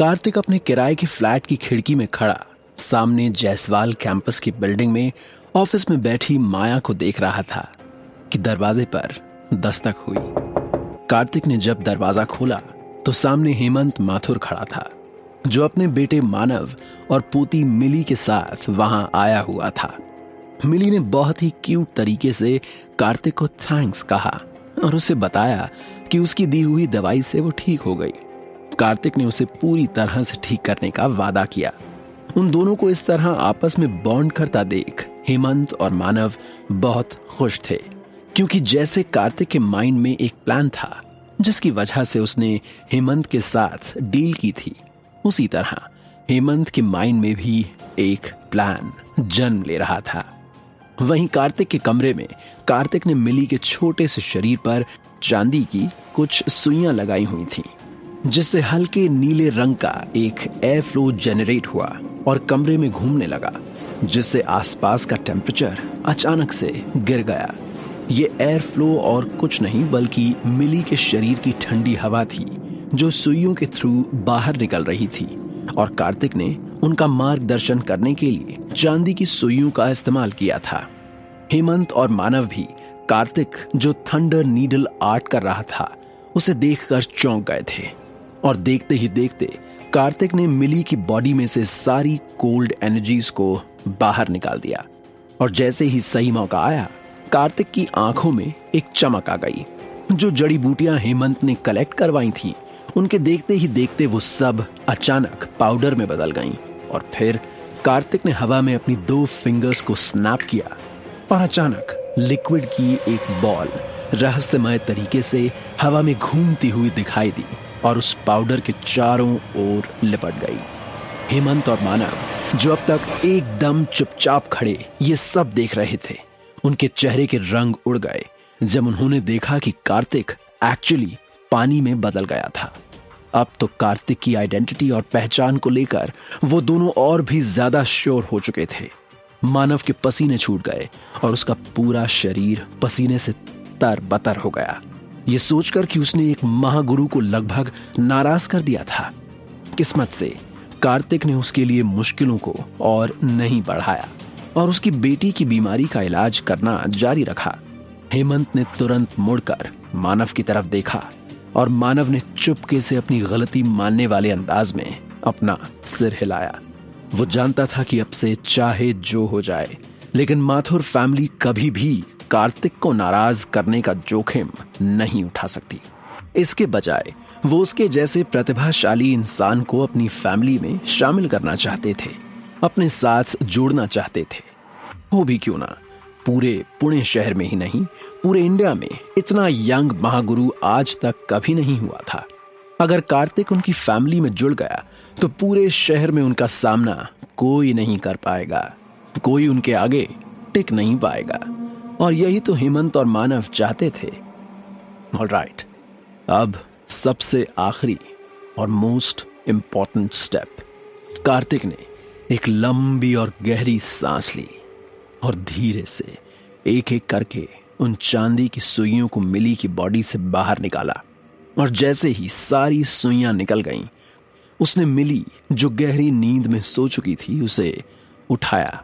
कार्तिक अपने किराए के फ्लैट की खिड़की में खड़ा सामने जायसवाल कैंपस की बिल्डिंग में ऑफिस में बैठी माया को देख रहा था कि दरवाजे पर दस्तक हुई। कार्तिक ने जब दरवाजा खोला तो सामने हेमंत माथुर खड़ा था, जो अपने बेटे मानव और पोती मिली के साथ वहां आया हुआ था। मिली ने बहुत ही क्यूट तरीके से कार्तिक को थैंक्स कहा और उसे बताया कि उसकी दी हुई दवाई से वो ठीक हो गई। कार्तिक ने उसे पूरी तरह से ठीक करने का वादा किया। उन दोनों को इस तरह आपस में बॉन्ड करता देख हेमंत और मानव बहुत खुश थे, क्योंकि जैसे कार्तिक के माइंड में एक प्लान था जिसकी वजह से उसने हेमंत के साथ डील की थी, उसी तरह हेमंत के माइंड में भी एक प्लान जन्म ले रहा था। वहीं कार्तिक के कमरे में कार्तिक ने मिली के छोटे से शरीर पर चांदी की कुछ सुइयां लगाई हुई थीं, जिससे हल्के नीले रंग का एक एयर फ्लो जनरेट हुआ और कमरे में घूमने लगा, जिससे आसपास का टेम्परेचर अचानक से गिर गया। ये एयर फ्लो और कुछ नहीं बल्कि मिली के शरीर की ठंडी हवा थी, जो सुइयों के थ्रू बाहर निकल रही थी, और कार्तिक ने उनका मार्गदर्शन करने के लिए चांदी की सुइयों का इस्तेमाल किया था। हेमंत और मानव भी कार्तिक जो थंडर नीडल आर्ट कर रहा था उसे देखकर चौंक गए थे, और देखते ही देखते कार्तिक ने मिली की बॉडी में से सारी कोल्ड एनर्जीज को बाहर निकाल दिया। और जैसे ही सही मौका आया, कार्तिक की आंखों में एक चमक आ गई। जो जड़ी बूटियां हेमंत ने कलेक्ट करवाई थी, उनके देखते ही देखते वो सब अचानक पाउडर में बदल गईं, और फिर कार्तिक ने हवा में अपनी 2 फिंगर्स को स्नैप किया और अचानक लिक्विड की एक बॉल रहस्यमय तरीके से हवा में घूमती हुई दिखाई दी और उस पाउडर के चारों ओर लिपट गई। हेमंत और मानव, जो अब तक एकदम चुपचाप खड़े ये सब देख रहे थे, उनके चेहरे के रंग उड़ गए जब उन्होंने देखा कि कार्तिक एक्चुअली पानी में बदल गया था। अब तो कार्तिक की आइडेंटिटी और पहचान को लेकर वो दोनों और भी ज्यादा श्योर हो चुके थे। मानव के पसीने छूट गए और उसका पूरा शरीर पसीने से तरबतर हो गया, ये सोचकर कि उसने एक महागुरु को लगभग नाराज कर दिया था। किस्मत से कार्तिक ने उसके लिए मुश्किलों को और नहीं बढ़ाया और उसकी बेटी की बीमारी का इलाज करना जारी रखा। हेमंत ने तुरंत मुड़कर मानव की तरफ देखा और मानव ने चुपके से अपनी गलती मानने वाले अंदाज में अपना सिर हिलाया। वो जानता था कि अब से चाहे जो हो जाए, लेकिन माथुर फैमिली कभी भी कार्तिक को नाराज करने का जोखिम नहीं उठा सकती। इसके बजाय वो उसके जैसे प्रतिभाशाली इंसान को अपनी फैमिली में शामिल करना चाहते थे, अपने साथ जोड़ना चाहते थे। हो भी क्यों ना, पूरे पुणे शहर में ही नहीं, पूरे इंडिया में इतना यंग महागुरु आज तक कभी नहीं हुआ था। अगर कार्तिक उनकी फैमिली में जुड़ गया तो पूरे शहर में उनका सामना कोई नहीं कर पाएगा, कोई उनके आगे टिक नहीं पाएगा। और यही तो हेमंत और मानव चाहते थे। ऑलराइट, अब सबसे आखिरी और मोस्ट इंपॉर्टेंट स्टेप। कार्तिक ने एक लंबी और गहरी सांस ली और धीरे से एक एक करके उन चांदी की सुइयों को मिली की बॉडी से बाहर निकाला। और जैसे ही सारी सुइयां निकल गईं, उसने मिली, जो गहरी नींद में सो चुकी थी, उसे उठाया,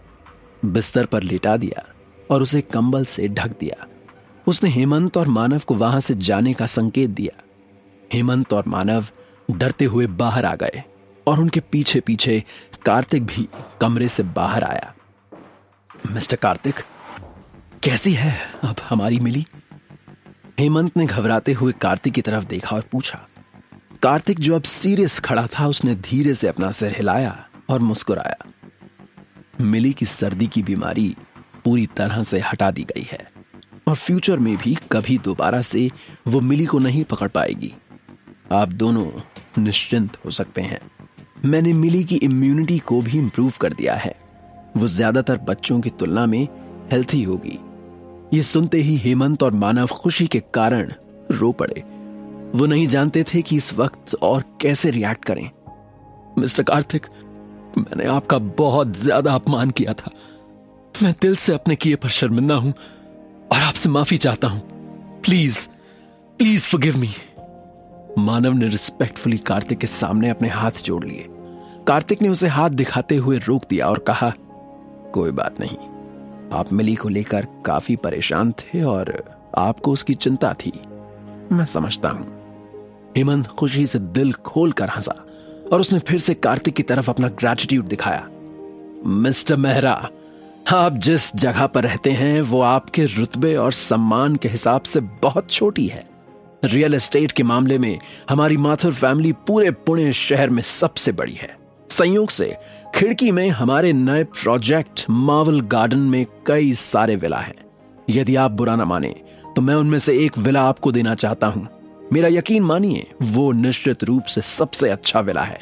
बिस्तर पर लेटा दिया और उसे कंबल से ढक दिया। उसने हेमंत और मानव को वहां से जाने का संकेत दिया। हेमंत और मानव डरते हुए बाहर आ गए और उनके पीछे पीछे कार्तिक भी कमरे से बाहर आया। मिस्टर कार्तिक, कैसी है अब हमारी मिली? हेमंत ने घबराते हुए कार्तिक की तरफ देखा और पूछा। कार्तिक, जो अब सीरियस खड़ा था, उसने धीरे से अपना सिर हिलाया और मुस्कुराया। मिली की सर्दी की बीमारी पूरी तरह से हटा दी गई है और फ्यूचर में भी कभी दोबारा से वो मिली को नहीं पकड़ पाएगी। आप दोनों निश्चिंत हो सकते हैं। मैंने मिली की इम्यूनिटी को भी इंप्रूव कर दिया है। वो ज्यादातर बच्चों की तुलना में हेल्थी होगी। ये सुनते ही हेमंत और मानव खुशी के कारण रो पड़े। वो नहीं जानते थे कि इस वक्त और कैसे रिएक्ट करें। मिस्टर कार्तिक, मैंने आपका बहुत ज्यादा अपमान किया था। मैं दिल से अपने किए पर शर्मिंदा हूं और आपसे माफी चाहता हूं। Please please forgive me. Manav ने रिस्पेक्टफुली कार्तिक के सामने अपने हाथ जोड़ लिए। कार्तिक ने उसे हाथ दिखाते हुए रोक दिया और कहा, कोई बात नहीं, आप मिली को लेकर काफी परेशान थे और आपको उसकी चिंता थी, मैं समझता हूं। हेमंत खुशी से दिल खोलकर हंसा और उसने फिर से कार्तिक की तरफ अपना ग्रैटिट्यूड दिखाया। मिस्टर मेहरा, आप जिस जगह पर रहते हैं वो आपके रुतबे और सम्मान के हिसाब से बहुत छोटी है। रियल एस्टेट के मामले में हमारी माथुर फैमिली पूरे पुणे शहर में सबसे बड़ी है। संयोग से खिड़की में हमारे नए प्रोजेक्ट मार्वल गार्डन में कई सारे विला हैं। यदि आप बुरा ना माने तो मैं उनमें से एक विला आपको देना चाहता हूं। मेरा यकीन मानिए, वो निश्चित रूप से सबसे अच्छा विला है।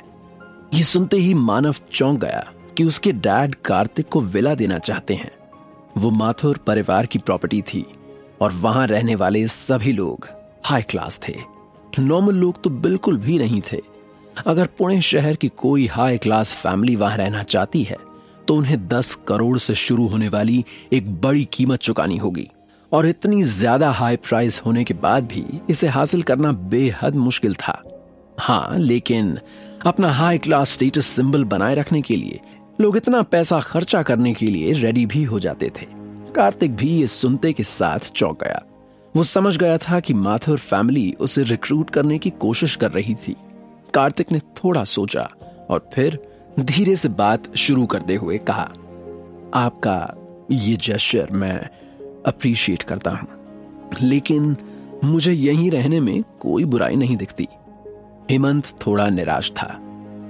ये सुनते ही मानव चौंक गया कि उसके डैड कार्तिक को विला देना चाहते हैं। वो माथुर परिवार की प्रॉपर्टी थी और वहां रहने वाले सभी लोग हाई क्लास थे। नॉर्मल लोग तो बिल्कुल भी नहीं थे। अगर पुणे शहर की कोई हाई क्लास फैमिली वहां रहना चाहती है तो उन्हें 10 करोड़ से शुरू होने वाली एक बड़ी कीमत चुकानी होगी, और इतनी ज्यादा हाई प्राइस होने के बाद भी इसे हासिल करना बेहद मुश्किल था। हाँ, लेकिन अपना हाई क्लास स्टेटस सिंबल बनाए रखने के लिए लोग इतना पैसा खर्चा करने के लिए रेडी भी हो जाते थे। कार्तिक भी ये सुनते के साथ चौंक गया। वो समझ गया था कि माथुर फैमिली उसे रिक्रूट करने की कोशिश कर रही थी। कार्तिक ने थोड़ा सोचा और फिर धीरे से बात शुरू करते हुए कहा, आपका ये जेस्चर मैं अप्रिशिएट करता हूं, लेकिन मुझे यहीं रहने में कोई बुराई नहीं दिखती। हेमंत थोड़ा निराश था,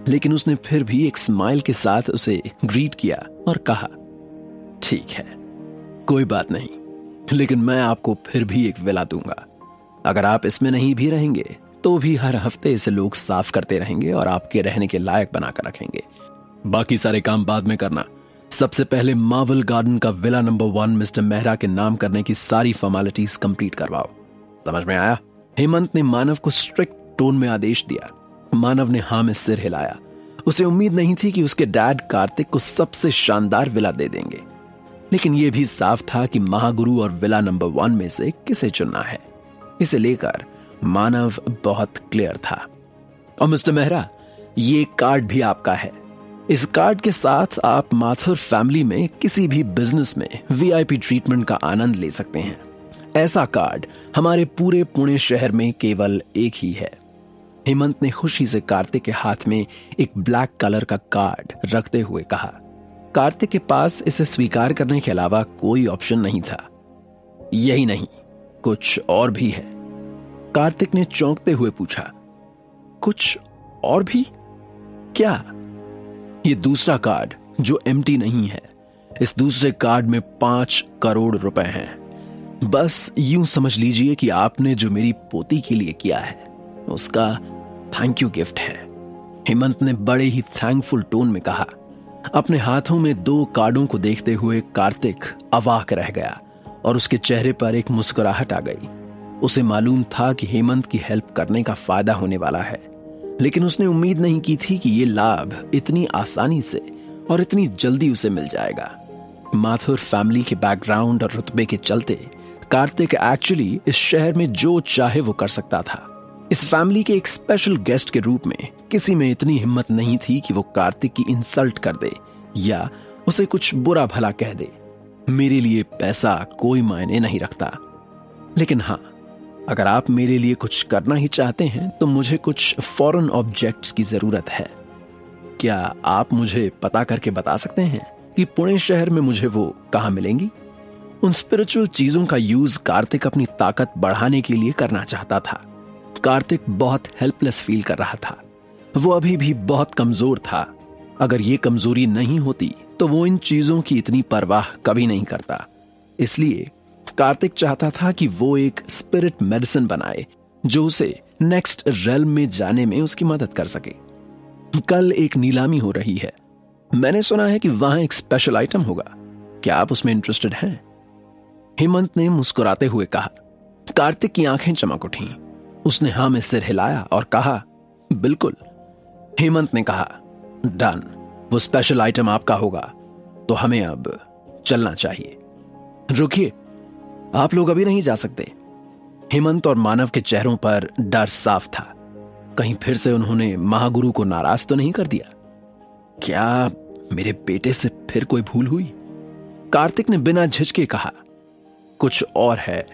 लेकिन उसने फिर भी एक स्माइल के साथ उसे ग्रीट किया और कहा, ठीक है, कोई बात नहीं, लेकिन मैं आपको फिर भी एक विला दूंगा। अगर आप इसमें नहीं भी रहेंगे तो भी हर हफ्ते इसे लोग साफ करते रहेंगे और आपके रहने के लायक बनाकर रखेंगे। बाकी सारे काम बाद में करना। सबसे पहले मार्वल गार्डन का विला नंबर 1 मिस्टर मेहरा के नाम करने की सारी फॉर्मेलिटीज कंप्लीट करवाओ। समझ में आया? हेमंत ने मानव को स्ट्रिक्ट टोन में आदेश दिया। मानव ने हाँ में सिर हिलाया। उसे उम्मीद नहीं थी कि उसके डैड कार्तिक को सबसे शानदार विला दे देंगे, लेकिन यह भी साफ था कि महागुरु और विला नंबर 1 में से किसे चुनना है। इसे लेकर मानव बहुत क्लियर था। और मिस्टर मेहरा, ये कार्ड भी आपका है। इस कार्ड के साथ आप माथुर फैमिली में किसी भी बिजनेस में वीआईपी ट्रीटमेंट का आनंद ले सकते हैं। ऐसा कार्ड हमारे पूरे पुणे शहर में केवल एक ही है। हेमंत ने खुशी से कार्तिक के हाथ में एक ब्लैक कलर का कार्ड रखते हुए कहा। कार्तिक के पास इसे स्वीकार करने के अलावा कोई ऑप्शन नहीं था। यही नहीं, कुछ और भी है। कार्तिक ने चौंकते हुए पूछा, कुछ और भी? क्या? ये दूसरा कार्ड जो एम्प्टी नहीं है। इस दूसरे कार्ड में 5 करोड़ रुपए हैं। बस यूं समझ लीजिए कि आपने जो मेरी पोती के लिए किया है उसका थैंक यू गिफ्ट है। हेमंत ने बड़े ही थैंकफुल टोन में कहा। अपने हाथों में 2 कार्डों को देखते हुए कार्तिक अवाक रह गया और उसके चेहरे पर एक मुस्कुराहट आ गई। उसे मालूम था कि हेमंत की हेल्प करने का फायदा होने वाला है, लेकिन उसने उम्मीद नहीं की थी कि यह लाभ इतनी आसानी से और इतनी जल्दी उसे मिल जाएगा। माथुर फैमिली के बैकग्राउंड और रुतबे के चलते कार्तिक एक्चुअली इस शहर में जो चाहे वो कर सकता था। इस फैमिली के एक स्पेशल गेस्ट के रूप में किसी में इतनी हिम्मत नहीं थी कि वो कार्तिक की इंसल्ट कर दे या उसे कुछ बुरा भला कह दे। मेरे लिए पैसा कोई मायने नहीं रखता, लेकिन हाँ, अगर आप मेरे लिए कुछ करना ही चाहते हैं तो मुझे कुछ फॉरेन ऑब्जेक्ट्स की जरूरत है। क्या आप मुझे पता करके बता सकते हैं कि पुणे शहर में मुझे वो कहां मिलेंगी? उन स्पिरिचुअल चीजों का यूज कार्तिक अपनी ताकत बढ़ाने के लिए करना चाहता था। कार्तिक बहुत हेल्पलेस फील कर रहा था। वो अभी भी बहुत कमजोर था। अगर ये कमजोरी नहीं होती तो वो इन चीजों की इतनी परवाह कभी नहीं करता। इसलिए कार्तिक चाहता था कि वो एक स्पिरिट मेडिसिन बनाए जो उसे नेक्स्ट रेल्म में जाने में उसकी मदद कर सके। कल एक नीलामी हो रही है। मैंने सुना है कि वहां एक स्पेशल आइटम होगा। क्या आप उसमें इंटरेस्टेड हैं? हेमंत ने मुस्कुराते हुए कहा। कार्तिक की आंखें चमक उठी। उसने हाँ में सिर हिलाया और कहा, बिल्कुल। हेमंत ने कहा, डन। वो स्पेशल आइटम आपका होगा तो हमें अब चलना चाहिए। रुकिए, आप लोग अभी नहीं जा सकते। हेमंत और मानव के चेहरों पर डर साफ था। कहीं फिर से उन्होंने महागुरु को नाराज तो नहीं कर दिया? क्या मेरे बेटे से फिर कोई भूल हुई? कार्तिक ने बिना झिझके कहा, कुछ और है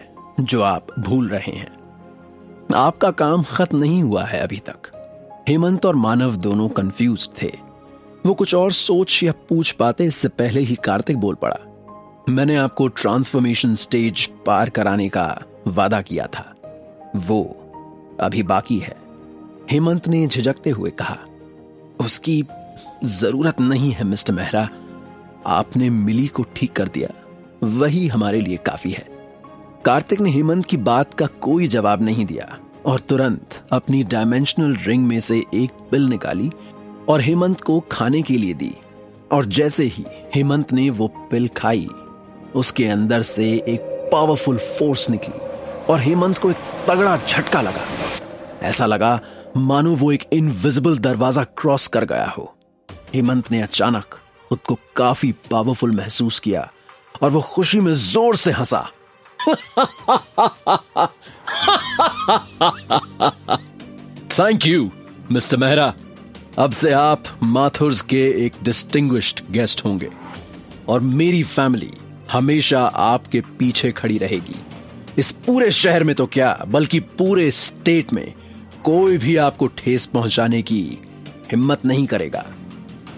जो आप भूल रहे हैं। आपका काम खत्म नहीं हुआ है अभी तक। हेमंत और मानव दोनों कंफ्यूज थे। वो कुछ और सोच या पूछ पाते इससे पहले ही कार्तिक बोल पड़ा, मैंने आपको ट्रांसफॉर्मेशन स्टेज पार कराने का वादा किया था, वो अभी बाकी है। हेमंत ने झिझकते हुए कहा, उसकी जरूरत नहीं है मिस्टर मेहरा, आपने मिली को ठीक कर दिया, वही हमारे लिए काफी है। कार्तिक ने हेमंत की बात का कोई जवाब नहीं दिया और तुरंत अपनी डायमेंशनल रिंग में से एक पिल निकाली और हेमंत को खाने के लिए दी। और जैसे ही हेमंत ने वो पिल खाई, उसके अंदर से एक पावरफुल फोर्स निकली और हेमंत को एक तगड़ा झटका लगा। ऐसा लगा मानो वो एक इनविजिबल दरवाजा क्रॉस कर गया हो। हेमंत ने अचानक खुद को काफी पावरफुल महसूस किया और वो खुशी में जोर से हंसा। थैंक यू मिस्टर मेहरा, अब से आप माथुर्स के एक डिस्टिंग्विश्ड गेस्ट होंगे और मेरी फैमिली हमेशा आपके पीछे खड़ी रहेगी। इस पूरे शहर में तो क्या, बल्कि पूरे स्टेट में कोई भी आपको ठेस पहुंचाने की हिम्मत नहीं करेगा।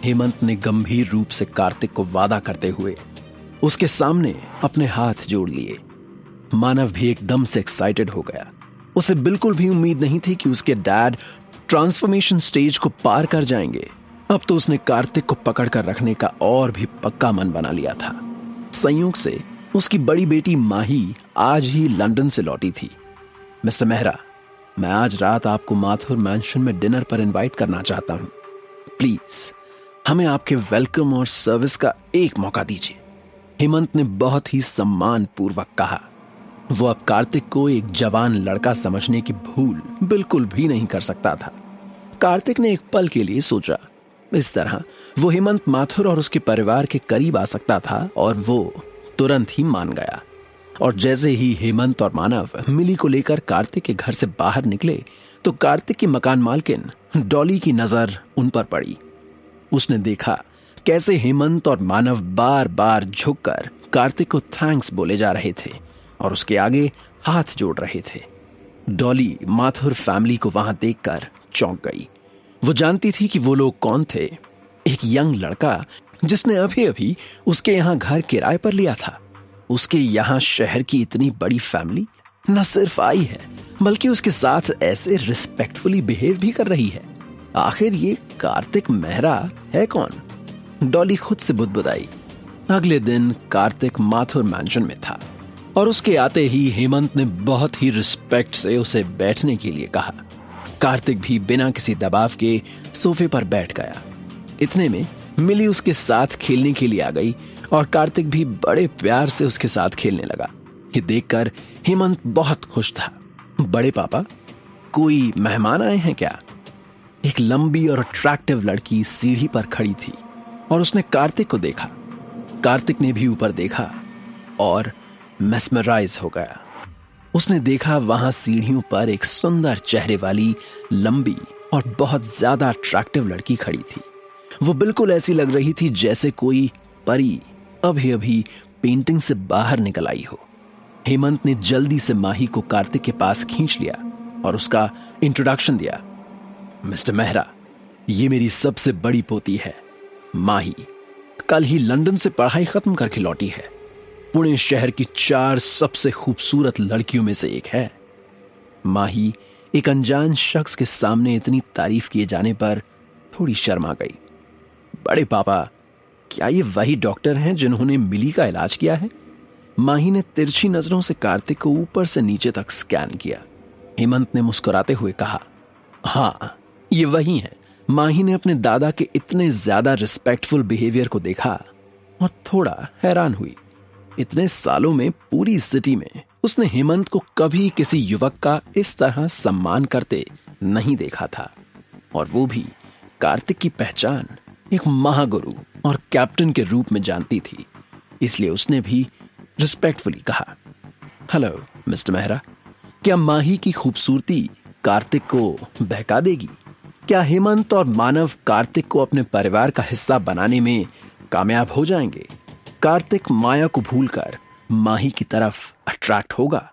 हेमंत ने गंभीर रूप से कार्तिक को वादा करते हुए उसके सामने अपने हाथ जोड़ लिए। मानव भी एकदम से एक्साइटेड हो गया। उसे बिल्कुल भी उम्मीद नहीं थी कि उसके डैड ट्रांसफॉर्मेशन स्टेज को पार कर जाएंगे। अब तो उसने कार्तिक को पकड़ कर रखने का और भी पक्का मन बना लिया था। संयोग से उसकी बड़ी बेटी माही आज ही लंदन से लौटी थी। मिस्टर मेहरा, मैं आज रात आपको माथुर मैंशन में डिनर पर इनवाइट करना चाहता हूं। प्लीज हमें आपके वेलकम और सर्विस का एक मौका दीजिए। हेमंत ने बहुत ही सम्मान पूर्वक कहा। वो अब कार्तिक को एक जवान लड़का समझने की भूल बिल्कुल भी नहीं कर सकता था। कार्तिक ने एक पल के लिए सोचा, इस तरह वो हेमंत माथुर और उसके परिवार के करीब आ सकता था और वो तुरंत ही मान गया। और जैसे ही हेमंत और मानव मिली को लेकर कार्तिक के घर से बाहर निकले तो कार्तिक की मकान मालकिन डॉली की नजर उन पर पड़ी। उसने देखा कैसे हेमंत और मानव बार बार झुककर कार्तिक को थैंक्स बोले जा रहे थे और उसके आगे हाथ जोड़ रहे थे। डॉली माथुर फैमिली को वहां देखकर चौंक गई। वो जानती थी कि वो लोग कौन थे। एक यंग लड़का जिसने अभी अभी उसके यहां घर किराए पर लिया था। उसके यहां शहर की इतनी बड़ी फैमिली न सिर्फ आई है बल्कि उसके साथ ऐसे रिस्पेक्टफुली बिहेव भी कर रही है। आखिर ये कार्तिक मेहरा है कौन? डॉली खुद से बुदबुदाई। अगले दिन कार्तिक माथुर मैंशन में था और उसके आते ही हेमंत ने बहुत ही रिस्पेक्ट से उसे बैठने के लिए कहा। कार्तिक भी बिना किसी दबाव के सोफे पर बैठ गया। इतने में मिली उसके साथ खेलने के लिए आ गई और कार्तिक भी बड़े प्यार से उसके साथ खेलने लगा। ये देखकर हेमंत बहुत खुश था। बड़े पापा, कोई मेहमान आए हैं क्या? एक लंबी और अट्रैक्टिव लड़की सीढ़ी पर खड़ी थी और उसने कार्तिक को देखा। कार्तिक ने भी ऊपर देखा और मेस्मराइज हो गया। उसने देखा वहां सीढ़ियों पर एक सुंदर चेहरे वाली लंबी और बहुत ज्यादा अट्रैक्टिव लड़की खड़ी थी। वो बिल्कुल ऐसी लग रही थी जैसे कोई परी अभी अभी पेंटिंग से बाहर निकल आई हो। हेमंत ने जल्दी से माही को कार्तिक के पास खींच लिया और उसका इंट्रोडक्शन दिया। मिस्टर मेहरा, ये मेरी सबसे बड़ी पोती है माही। कल ही लंदन से पढ़ाई खत्म करके लौटी है। पुणे शहर की 4 सबसे खूबसूरत लड़कियों में से एक है। माही एक अनजान शख्स के सामने इतनी तारीफ किए जाने पर थोड़ी शर्मा गई। बड़े पापा, क्या ये वही डॉक्टर हैं जिन्होंने मिली का इलाज किया है? माही ने तिरछी नजरों से कार्तिक को ऊपर से नीचे तक स्कैन किया। हेमंत ने मुस्कुराते हुए कहा, हाँ ये वही है। माही ने अपने दादा के इतने ज्यादा रिस्पेक्टफुल बिहेवियर को देखा और थोड़ा हैरान हुई। इतने सालों में पूरी सिटी में उसने हेमंत को कभी किसी युवक का इस तरह सम्मान करते नहीं देखा था, और वो भी कार्तिक की पहचान एक महागुरु और कैप्टन के रूप में जानती थी। इसलिए उसने भी रिस्पेक्टफुली कहा, हेलो मिस्टर मेहरा। क्या माही की खूबसूरती कार्तिक को बहका देगी? क्या हेमंत और मानव कार्तिक को अपने परिवार का हिस्सा बनाने में कामयाब हो जाएंगे? कार्तिक माया को भूलकर माही की तरफ अट्रैक्ट होगा?